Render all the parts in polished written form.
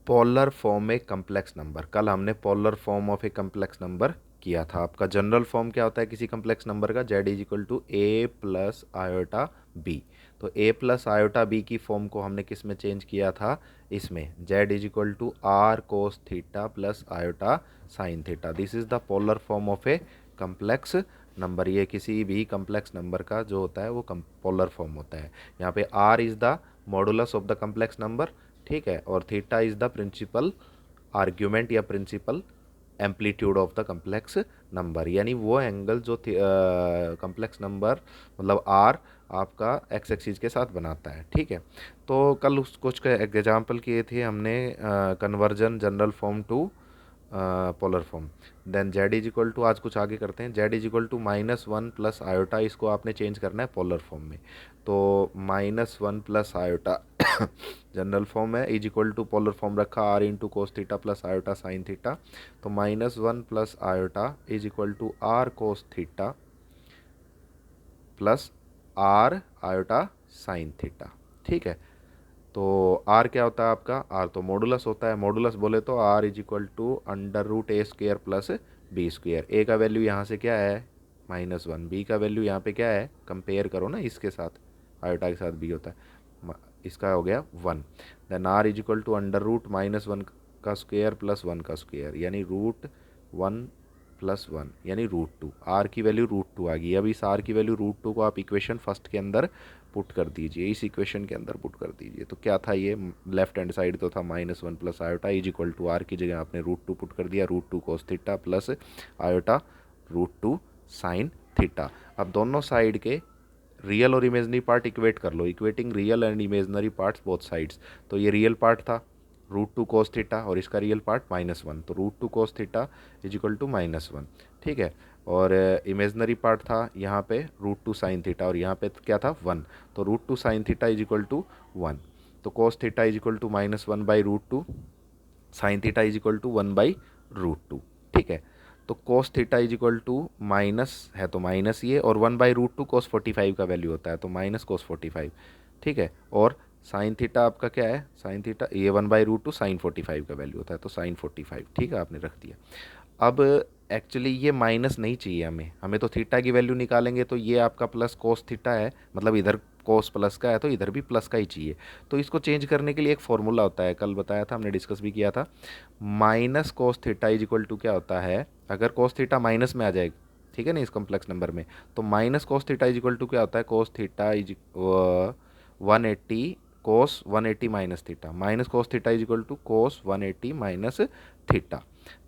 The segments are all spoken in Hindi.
Polar form a complex number. कल हमने polar form of a complex number किया था। आपका जनरल फॉर्म क्या होता है किसी कम्प्लेक्स नंबर का? Z is equal to a plus iota b. तो ए प्लस आयोटा बी की फॉर्म को हमने किस में चेंज किया था? इसमें z is equal to r cos theta plus iota sine theta. This is the polar form of a complex number. ये किसी भी कम्प्लेक्स नंबर का जो होता है वो पोलर फॉर्म होता है। यहाँ पे r is the modulus of the complex number, ठीक है, और theta is the principal argument या principal amplitude of the complex number, यानी वो एंगल जो कम्प्लेक्स नंबर मतलब आर आपका एक्स एक्सिस के साथ बनाता है, ठीक है। तो कल उस कुछ एग्जाम्पल किए थे हमने conversion general form to polar form. Then z is equal to, आज कुछ आगे करते हैं, z is equal to -1 plus iota, इसको आपने चेंज करना है पोलर फॉर्म में। तो -1 प्लस आयोटा जनरल फॉर्म है, is equal to polar form रखा r into cos theta plus iota sine theta. तो -1 plus iota is equal to r cos theta plus r iota sine theta, ठीक है। तो आर क्या होता है आपका? आर तो मॉडुलस होता है। मॉडुलस बोले तो r is equal to under root a square plus b square. A का वैल्यू यहाँ से क्या है? -1। बी का वैल्यू यहाँ पे क्या है? कंपेयर करो ना इसके साथ, आयोटा के साथ बी होता है, इसका हो गया 1। Then r is equal to under root -1 का स्क्वेयर प्लस 1 का स्क्वेयर, यानी √1 प्लस 1 यानी √2। आर की वैल्यू √2 आ गई। अब इस आर की वैल्यू √2 को आप इक्वेशन फर्स्ट के अंदर पुट कर दीजिए, इस इक्वेशन के अंदर पुट कर दीजिए। तो क्या था ये? लेफ्ट हैंड साइड तो था -1 plus iota is equal to r की जगह आपने √2 पुट कर दिया, √2 cos theta plus iota √2 sine theta. अब दोनों साइड के रियल और इमेजनरी पार्ट इक्वेट कर लो, equating real and imaginary parts both sides. तो ये रियल पार्ट था √2 कोस थीटा और इसका रियल पार्ट -1, तो √2 cos theta is equal to -1, ठीक है। और इमेजनरी पार्ट था यहाँ पे √2 साइन थीटा और यहाँ पे क्या था? 1, तो √2 sine theta is equal to 1। तो cos theta is equal to -1/√2, sine theta is equal to 1/√2, ठीक है। तो cos theta is equal to minus है तो माइनस ये, और 1/√2 कोस 45 का वैल्यू होता है, तो माइनस कोस 45, ठीक है। और साइन थीटा आपका क्या है? साइन थीटा ये 1/√2 साइन 45 का वैल्यू होता है, तो साइन 45, ठीक है, आपने रख दिया। अब एक्चुअली ये माइनस नहीं चाहिए हमें, हमें तो थीटा की वैल्यू निकालेंगे, तो ये आपका प्लस कोस थीटा है, मतलब इधर कोस प्लस का है तो इधर भी प्लस का ही चाहिए। तो इसको चेंज करने के लिए एक फॉर्मूला होता है, कल बताया था हमने, डिस्कस भी किया था। Minus cos theta is equal to क्या होता है? अगर कोस थीटा माइनस में आ जाए, ठीक है ना, इस कॉम्प्लेक्स नंबर में, तो minus cos theta is equal to क्या होता है? Cos theta is 180 cos 180 minus theta, minus cos theta is equal to cos 180 minus theta,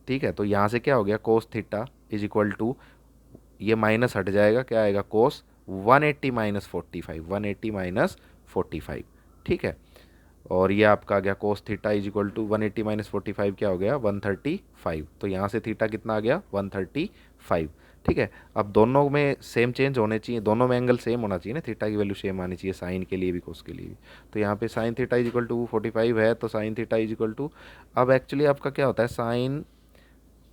ठीक है। तो यहाँ से क्या हो गया? Cos theta is equal to, ये माइनस हट जाएगा, क्या आएगा? कोस 180 माइनस 45, 180 माइनस 45, ठीक है। और ये आपका आ गया cos theta is equal to 180 minus 45 क्या हो गया? 135। तो यहाँ से थीटा कितना आ गया? 135, ठीक है। अब दोनों में सेम चेंज होने चाहिए, दोनों में एंगल सेम होना चाहिए ना, थीटा की वैल्यू सेम आनी चाहिए, साइन के लिए भी कोस के लिए भी। तो यहाँ पे sine theta is equal to 45 है, तो sine theta is equal to, अब एक्चुअली आपका क्या होता है? Sine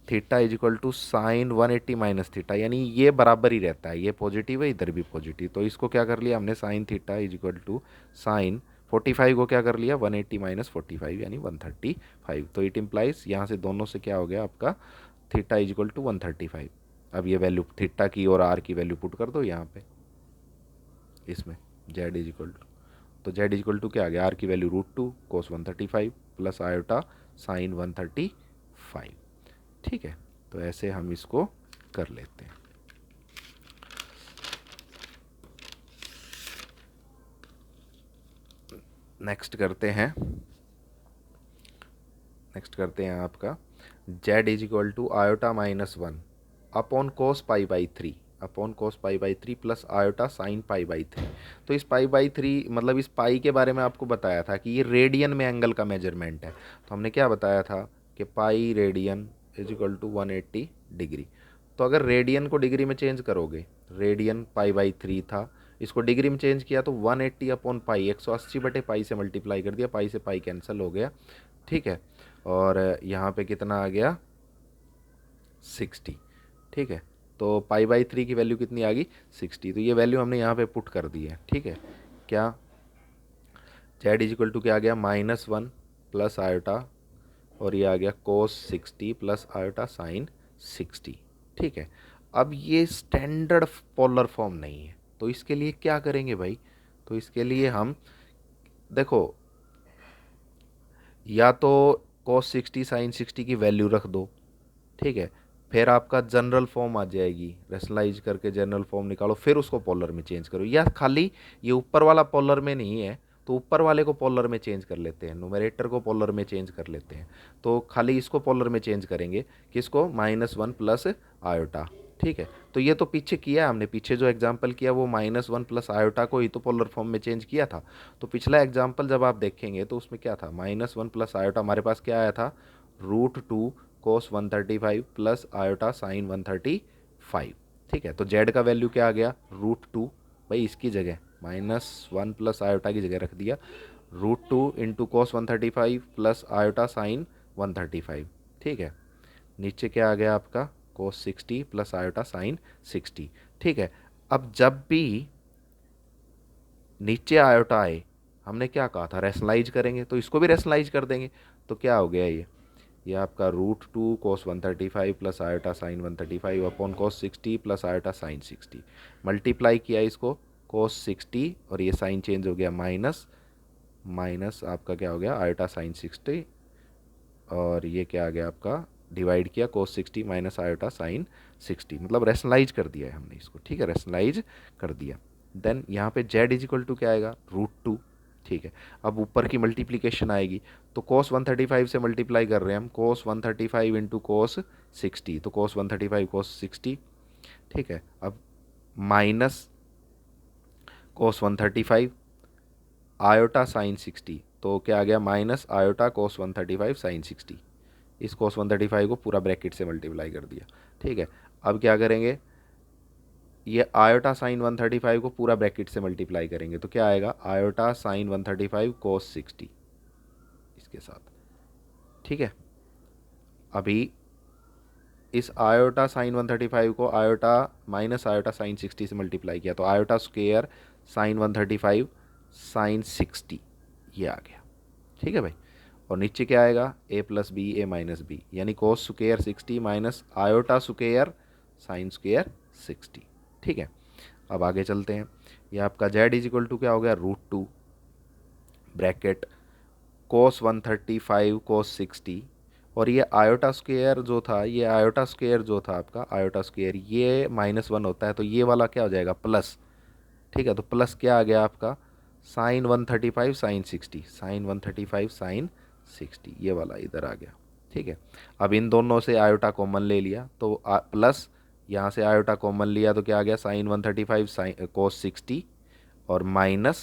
theta is equal to sine 180 minus theta, यानी ये बराबर ही रहता है, ये पॉजिटिव है इधर भी पॉजिटिव। तो इसको क्या कर लिया हमने? Sine theta is equal to sine 45 को क्या कर लिया? 180 माइनस 45 यानी 135। तो इट इम्प्लाइज यहाँ से दोनों से क्या हो गया आपका? Theta is equal to 135। अब ये वैल्यू थीटा की और आर की वैल्यू पुट कर दो यहाँ पे इसमें, जेड इज इक्वल टू, तो जेड इज इक्वल टू क्या आ गया? आर की वैल्यू √2 कोस 135 प्लस आयोटा साइन 135, ठीक है। तो ऐसे हम इसको कर लेते हैं। नेक्स्ट करते हैं, आपका z is equal to iota -1 upon cos π/3, upon cos π/3 plus iota sine π/3। तो इस π/3 मतलब इस पाई के बारे में आपको बताया था कि ये रेडियन में एंगल का मेजरमेंट है। तो हमने क्या बताया था कि pi radian is equal to 180 degree. तो अगर रेडियन को डिग्री में चेंज करोगे, रेडियन π/3 था, इसको डिग्री में चेंज किया तो 180 अपॉन पाई, 180/पाई से मल्टीप्लाई कर दिया, पाई से पाई कैंसिल हो गया, ठीक है। और यहाँ पे कितना आ गया? 60, ठीक है। तो π/3 की वैल्यू कितनी आ गई? 60। तो ये वैल्यू हमने यहाँ पे पुट कर दी है, ठीक है। क्या जेड इज इक्वल टू क्या आ गया? -1 प्लस आयोटा और ये आ गया कोस 60 प्लस आयोटा साइन 60। ठीक है, अब ये स्टैंडर्ड पोलर फॉर्म नहीं है, तो इसके लिए क्या करेंगे भाई? तो इसके लिए हम देखो, या तो cos 60 साइन 60 की वैल्यू रख दो, ठीक है, फिर आपका जनरल फॉर्म आ जाएगी, रेशनलाइज करके जनरल फॉर्म निकालो, फिर उसको पोलर में चेंज करो, या खाली ये ऊपर वाला पोलर में नहीं है तो ऊपर वाले को पोलर में चेंज कर लेते हैं, न्यूमरेटर को पोलर में चेंज कर लेते हैं, तो खाली इसको पोलर में चेंज करेंगे, किसको? -1 प्लस आयोटा। ठीक है, तो ये तो पीछे किया हमने, पीछे जो एग्जाम्पल किया वो -1 प्लस आयोटा को ही तो पोलर फॉर्म में चेंज किया था। तो पिछला एग्जाम्पल जब आप देखेंगे तो उसमें क्या था? -1 प्लस आयोटा, हमारे पास क्या आया था? √2 cos 135 प्लस आयोटा साइन 135। ठीक है, तो जेड का वैल्यू क्या आ गया? √2, भाई इसकी जगह -1 प्लस आयोटा की जगह रख दिया, √2 into cos 135 plus iota sign 135। ठीक है, नीचे क्या आ गया आपका? cos 60 plus iota sign 60। ठीक है, अब जब भी नीचे आयोटा आए, हमने क्या कहा था? रेशनलाइज करेंगे, तो इसको भी रेशनलाइज कर देंगे, तो क्या हो गया ये आपका √2 cos 135 plus iota sign 135 upon cos 60 plus iota sign 60, multiply किया इसको cos 60 और ये साइन चेंज हो गया माइनस, माइनस आपका क्या हो गया? आयोटा साइन 60, और ये क्या आ गया आपका? डिवाइड किया cos 60 माइनस आयोटा साइन 60, मतलब रेशनलाइज कर दिया है हमने इसको। ठीक है, रेशनलाइज कर दिया। देन यहाँ पे z इज इक्वल टू क्या आएगा? √2। ठीक है, अब ऊपर की मल्टीप्लिकेशन आएगी, तो cos 135 से मल्टीप्लाई कर रहे हैं हम, cos 135 इंटू cos 60, तो cos 135 cos 60। ठीक है, अब माइनस cos 135 आयोटा साइन 60, तो क्या आ गया? माइनस आयोटा cos 135 साइन 60, इस cos 135 को पूरा ब्रैकेट से मल्टीप्लाई कर दिया। ठीक है, अब क्या करेंगे? ये आयोटा साइन 135 को पूरा ब्रैकेट से मल्टीप्लाई करेंगे, तो क्या आएगा? आयोटा साइन 135 cos 60 इसके साथ। ठीक है, अभी इस आयोटा साइन 135 को आयोटा माइनस आयोटा साइन 60 से मल्टीप्लाई किया, तो आयोटा स्क्वेयर साइन 135 साइन 60 ये आ गया। ठीक है भाई, और नीचे क्या आएगा? a plus b a minus b, यानी cos square 60 minus iota square sine square 60। ठीक है, अब आगे चलते हैं। ये आपका z इज इक्वल टू क्या हो गया? √2 ब्रैकेट cos 135 cos 60, और ये आयोटा स्क्वेयर जो था, ये आयोटा स्क्वेयर जो था आपका, आयोटा स्क्वेयर ये -1 होता है, तो ये वाला क्या हो जाएगा? प्लस। ठीक है, तो प्लस क्या आ गया आपका? साइन 135 साइन 60, साइन 135 साइन 60 ये वाला इधर आ गया। ठीक है, अब इन दोनों से आयोटा कॉमन ले लिया, तो प्लस यहाँ से आयोटा कॉमन लिया, तो क्या आ गया? साइन 135 साइन cos 60 और minus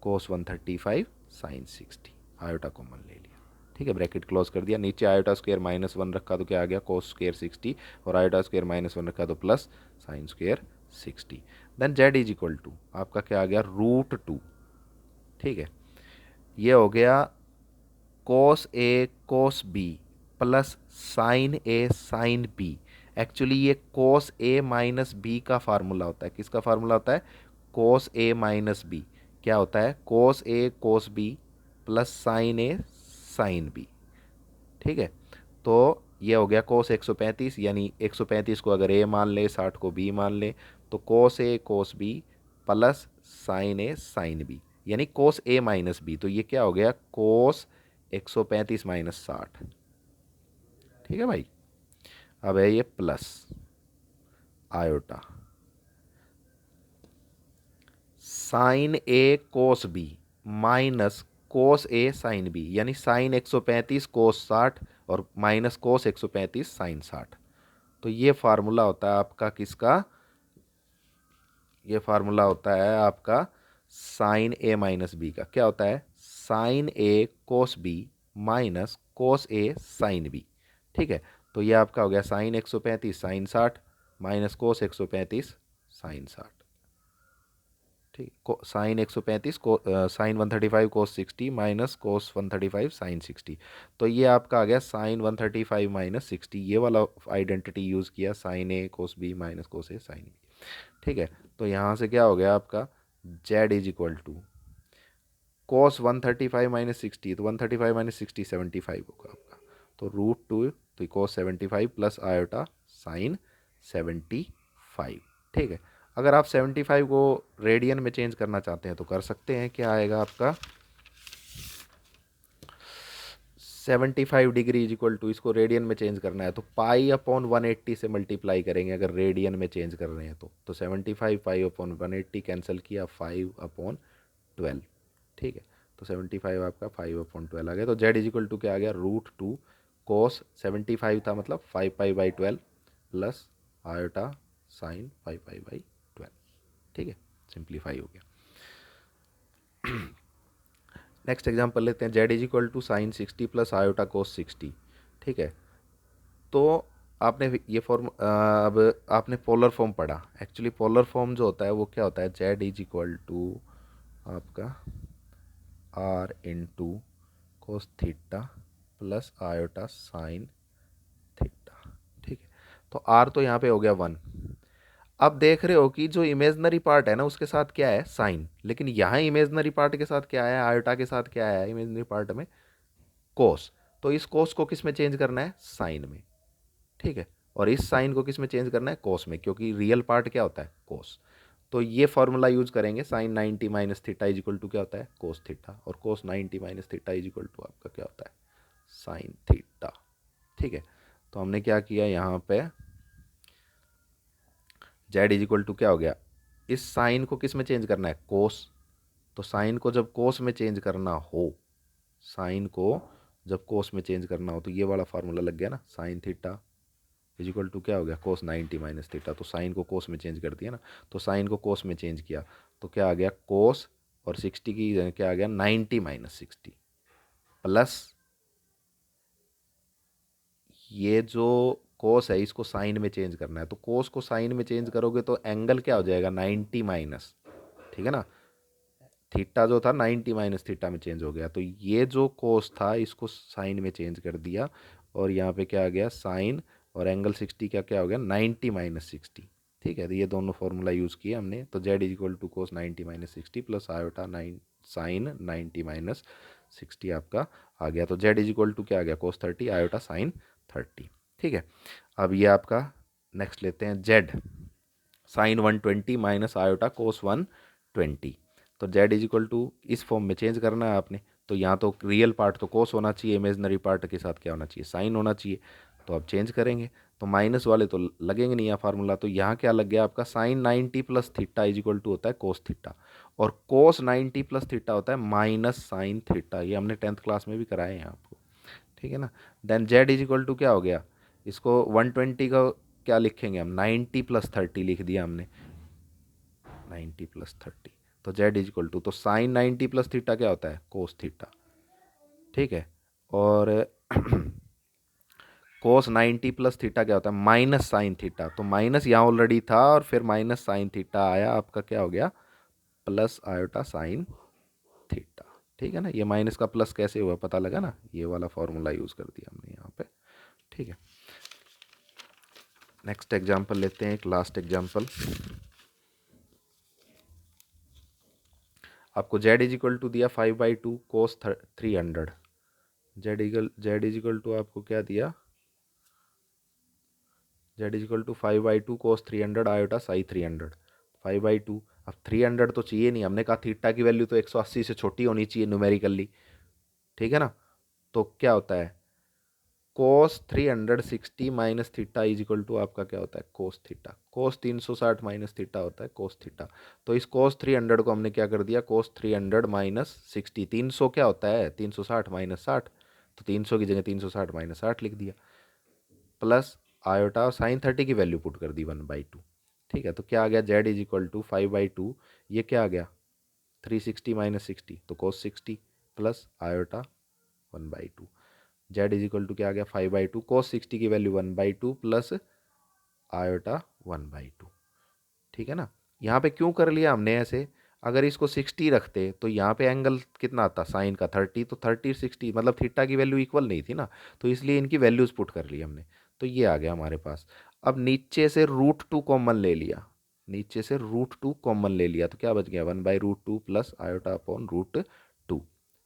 cos 135 sine 60, iota common ले लिया। ठीक है, ब्रैकेट क्लोज कर दिया, नीचे आयोटा स्क्वेयर -1 रखा तो क्या आ गया? cos स्क्वेयर 60, और आयोटा स्क्वेयर -1 रखा तो plus sine square 60। Then z is equal to आपका क्या आ गया? √2। ठीक है, ये हो गया cos a cos b plus sine a sine b। Actually ये cos a माइनस बी का फार्मूला होता है, किसका फार्मूला होता है? cos a माइनस बी क्या होता है? cos a cos b plus sine a sine b। ठीक है, तो ये हो गया cos 135, यानी 135 को अगर a मान ले, 60 को b मान ले, तो cos a cos b plus sine a sine b, यानी cos a माइनस b, तो ये क्या हो गया? cos 135 minus 60। ठीक है भाई, अब है ये plus iota sine a cos b minus cos a sine b, यानी साइन 135 कोस 60 और माइनस कोस 135 साइन 60। तो ये फार्मूला होता है आपका किसका? ये फार्मूला होता है आपका साइन ए माइनस बी का। क्या होता है? Sine a cos b minus cos a sine b. ठीक है, तो ये आपका हो गया sine 135 sine 60 minus cos 135 sine 60। ठीक, साइन 135 को sine 135 cos 60 minus cos 135 sine 60, तो ये आपका आ गया साइन 135 माइनस 60, ये वाला आइडेंटिटी यूज़ किया, sign a cos b minus cos a sine b. ठीक है, तो यहाँ से क्या हो गया आपका? z is equal to cos 135 minus 60, तो 135 माइनस 60 75 होगा आपका। तो √2 तो cos 75 प्लस आयोटा साइन 75। ठीक है, अगर आप 75 को रेडियन में चेंज करना चाहते हैं तो कर सकते हैं। क्या आएगा आपका 75 डिग्री इज इक्वल टू, इसको रेडियन में चेंज करना है तो π/180 से मल्टीप्लाई करेंगे अगर रेडियन में चेंज कर रहे हैं तो 75 π/180 कैंसिल किया 5/12। ठीक है, तो 75 आपका 5/12 आ गया। तो z इज इक्वल टू क्या आ गया √2 cos 75 था मतलब 5π/12 प्लस आयोटा साइन 5π/12। ठीक है, सिंप्लीफाई हो गया। नेक्स्ट एग्जांपल लेते हैं, z is equal to sine 60 plus iota cos 60। ठीक है, तो आपने ये फॉर्म अब आपने पोलर फॉर्म पढ़ा। एक्चुअली पोलर फॉर्म जो होता है वो क्या होता है, z इज इक्वल टू आपका r into cos theta plus iota sine theta. ठीक है, तो r तो यहाँ पे हो गया 1। अब देख रहे हो कि जो इमेजनरी पार्ट है ना उसके साथ क्या है साइन, लेकिन यहाँ इमेजनरी पार्ट के साथ क्या है, आयोटा के साथ क्या है इमेजनरी पार्ट में कोस। तो इस कोस को किस में चेंज करना है, साइन में। ठीक है, और इस साइन को किस में चेंज करना है, कोस में, क्योंकि रियल पार्ट क्या होता है कोस। तो ये फॉर्मूला यूज करेंगे, sine 90 minus theta is equal to क्या होता है कोस थीटा, और cos 90 minus theta is equal to आपका क्या होता है साइन थीटा। ठीक है, तो हमने क्या किया यहाँ पे z इज इक्वल टू क्या हो गया, इस साइन को किस में चेंज करना है कोस। तो साइन को जब कोस में चेंज करना हो, साइन को जब कोस में चेंज करना हो तो ये वाला फार्मूला लग गया ना, sine theta is equal to क्या हो गया कोस 90 माइनस थीटा। तो साइन को कोस में चेंज कर दिया ना, तो साइन को कोस में चेंज किया तो क्या आ गया कोस, और 60 की जगह क्या आ गया 90 माइनस 60 प्लस ये जो कोस है इसको साइन में चेंज करना है। तो कोस को साइन में चेंज करोगे तो एंगल क्या हो जाएगा 90 माइनस, ठीक है ना, थीटा जो था 90 माइनस थीटा में चेंज हो गया। तो ये जो कोस था इसको साइन में चेंज कर दिया, और यहाँ पे क्या आ गया साइन, और एंगल 60 का क्या हो गया 90 माइनस 60। ठीक है, तो ये दोनों फॉर्मूला यूज़ किए हमने। तो z is equal to cos 90 minus 60 plus iota 9 sine 90 minus 60 आपका आ गया। तो z इज इक्वल टू क्या आ गया कोस 30 आयोटा साइन 30। ठीक है, अब ये आपका नेक्स्ट लेते हैं z साइन 120 माइनस आयोटा कोस 120। तो z इज इक्वल टू इस फॉर्म में चेंज करना है आपने। तो यहाँ तो रियल पार्ट तो कोस होना चाहिए, इमेजनरी पार्ट के साथ क्या होना चाहिए साइन होना चाहिए। तो अब चेंज करेंगे तो माइनस वाले तो लगेंगे नहीं यहाँ फार्मूला। तो यहाँ क्या लग गया आपका sine 90 plus theta is equal to होता है कोस थीटा, और कोस 90 प्लस थीटा होता है माइनस साइन थीटा। ये हमने 10th क्लास में भी कराए हैं आपको। ठीक है ना, then z is equal to क्या हो गया, इसको 120 का क्या लिखेंगे हम 90 प्लस 30 लिख दिया हमने, 90 प्लस 30। तो z इज इक्वल टू, तो साइन 90 प्लस थीटा क्या होता है कोस थीटा। ठीक है, और कोस 90 प्लस थीटा क्या होता है माइनस साइन थीटा। तो माइनस यहाँ ऑलरेडी था और फिर माइनस साइन थीटा आया, आपका क्या हो गया प्लस आयोटा साइन थीटा। ठीक है ना, ये माइनस का प्लस कैसे हुआ पता लगा ना, ये वाला फॉर्मूला यूज कर दिया हमने यहाँ पे। ठीक है, नेक्स्ट एग्जांपल लेते हैं, एक लास्ट एग्जांपल। आपको z इज इक्वल टू दिया 5/2 cos 300। z is equal to आपको क्या दिया, z is equal to 5/2 cos 300 iota sine 300। 5/2, अब 300 तो चाहिए नहीं, हमने कहा थीटा की वैल्यू तो 180 से छोटी होनी चाहिए न्यूमेरिकली। ठीक है ना, तो क्या होता है cos 360 minus theta is equal to आपका क्या होता है cos theta. Cos 360 minus theta होता है कोस थीटा। तो इस कोस 300 को हमने क्या कर दिया कोस 300 माइनस 60। 300 क्या होता है 360 माइनस 60, तो 300 की जगह 360 माइनस 60 लिख दिया, प्लस आयोटा और साइन 30 की वैल्यू पुट कर दी 1/2। ठीक है, तो क्या आ गया z इज इक्वल टू 5/2, ये क्या आ गया 360 माइनस 60 तो cos 60 plus iota 1/2। z is equal to क्या आ गया 5/2 कोस 60 की वैल्यू 1/2 प्लस आयोटा 1/2। ठीक है ना, यहाँ पे क्यों कर लिया हमने ऐसे, अगर इसको 60 रखते तो यहाँ पे एंगल कितना आता साइन का 30, तो 30 60 मतलब थीटा की वैल्यू इक्वल नहीं थी ना, तो इसलिए इनकी वैल्यूज पुट कर ली हमने। तो ये आ गया हमारे पास। अब नीचे से √2 कॉमन ले लिया, नीचे से √2 कॉमन ले लिया तो क्या बच गया 1/√2 प्लस आयोटा अपॉन √2।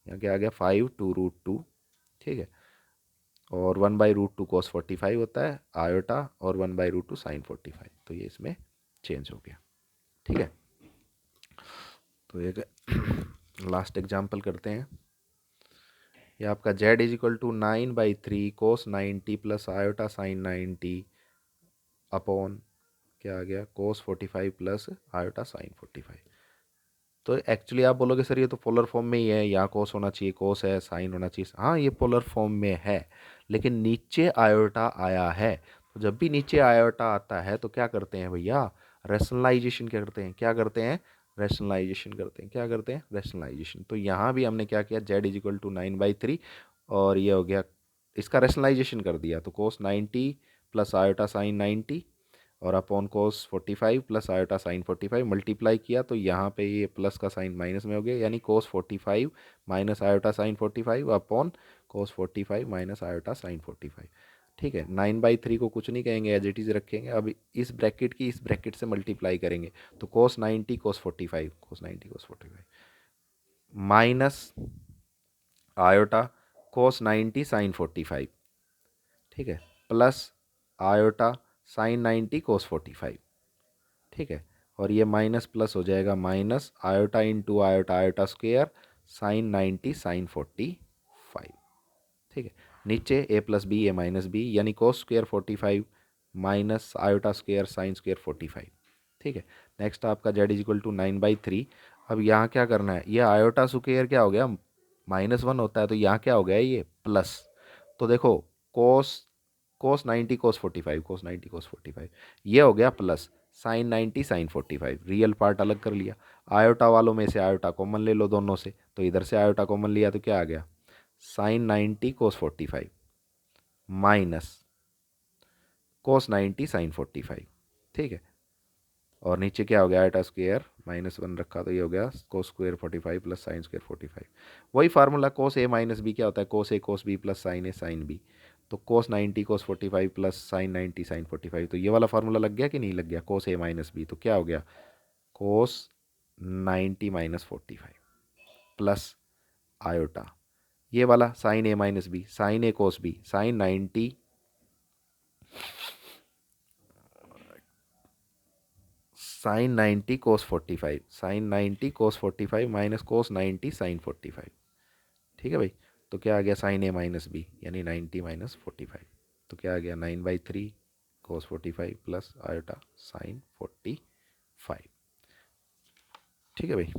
यहाँ क्या आ गया 5/2√2, ठीक है। और 1/√2 cos 45 होता है आयोटा, और 1/√2 sin 45, तो ये इसमें चेंज हो गया, ठीक है। तो एक लास्ट एग्जाम्पल करते हैं। ये आपका z = 9/3 cos 90 plus iota sin 90 upon क्या आ गया cos 45 प्लस आयोटा sin 45। तो एक्चुअली आप बोलोगे सर ये तो पोलर फॉर्म में ही है, यहाँ कोस होना चाहिए, कोस है, साइन होना चाहिए। हाँ ये पोलर फॉर्म में है, लेकिन नीचे आयोटा आया है। तो जब भी नीचे आयोटा आता है तो क्या करते हैं भैया, रैशनलाइजेशन क्या करते हैं, क्या करते हैं, रैशनलाइजेशन करते हैं, क्या करते हैं, रैशनलाइजेशन। तो यहाँ भी हमने क्या किया, z = 9/3 और ये हो गया, इसका रैशनलाइजेशन कर दिया, तो कोस 90 प्लस आयोटा साइन 90 और अपॉन कोस 45 प्लस आयोटा साइन 45 मल्टीप्लाई किया, तो यहाँ पे ये प्लस का साइन माइनस में हो गया, यानी कोस 45 माइनस आयोटा साइन 45 अपॉन कोस 45 माइनस आयोटा साइन 45, ठीक है। 9/3 को कुछ नहीं कहेंगे, एज इट इज रखेंगे। अब इस ब्रैकेट की इस ब्रैकेट से मल्टीप्लाई करेंगे, तो कोस 90 कोस 45, कोस 90 कोस 45 माइनस आयोटा कोस 90 साइन 45, ठीक है, प्लस आयोटा साइन 90 कोस 45, ठीक है। और ये माइनस प्लस हो जाएगा, minus iota into iota, iota square sine 90 sine 45, ठीक है। नीचे a plus b, a minus b, यानी cos square 45 minus iota square sine square 45, ठीक है। नेक्स्ट आपका z = 9/3। अब यहाँ क्या करना है, ये आयोटा स्क्वेयर क्या हो गया, -1 होता है, तो यहाँ क्या हो गया, ये प्लस। तो देखो कोस कोस 90 कोस 45, कोस 90 कोस 45, ये हो गया plus, sine 90 sine 45, real part अलग कर लिया। आयोटा वालों में से आयोटा कॉमन ले लो दोनों से, तो इधर से आयोटा कॉमन लिया तो क्या आ गया, sign 90 cos 45 minus cos 90 sine 45, ठीक है। और नीचे क्या हो गया, आयोटा स्क्वेयर -1 रखा, तो ये हो गया cos square 45 plus sine square 45। वही formula cos a minus b क्या होता है, cos a cos b plus sine a sine b। तो cos 90 cos 45 plus sine 90 sine 45, तो ये वाला फार्मूला लग गया कि नहीं लग गया, कोस a माइनस बी, तो क्या हो गया, कोस 90 माइनस 45 प्लस आयोटा, ये वाला sine a minus b, sine a cos b, sine 90 sine 90 cos 45, sine 90 cos 45 minus cos 90 sine 45, ठीक है भाई। तो क्या आ गया, साइन ए माइनस बी, यानी 90 माइनस 45, तो क्या आ गया 9/3 कोस 45 प्लस आयोटा साइन 45, ठीक है भाई।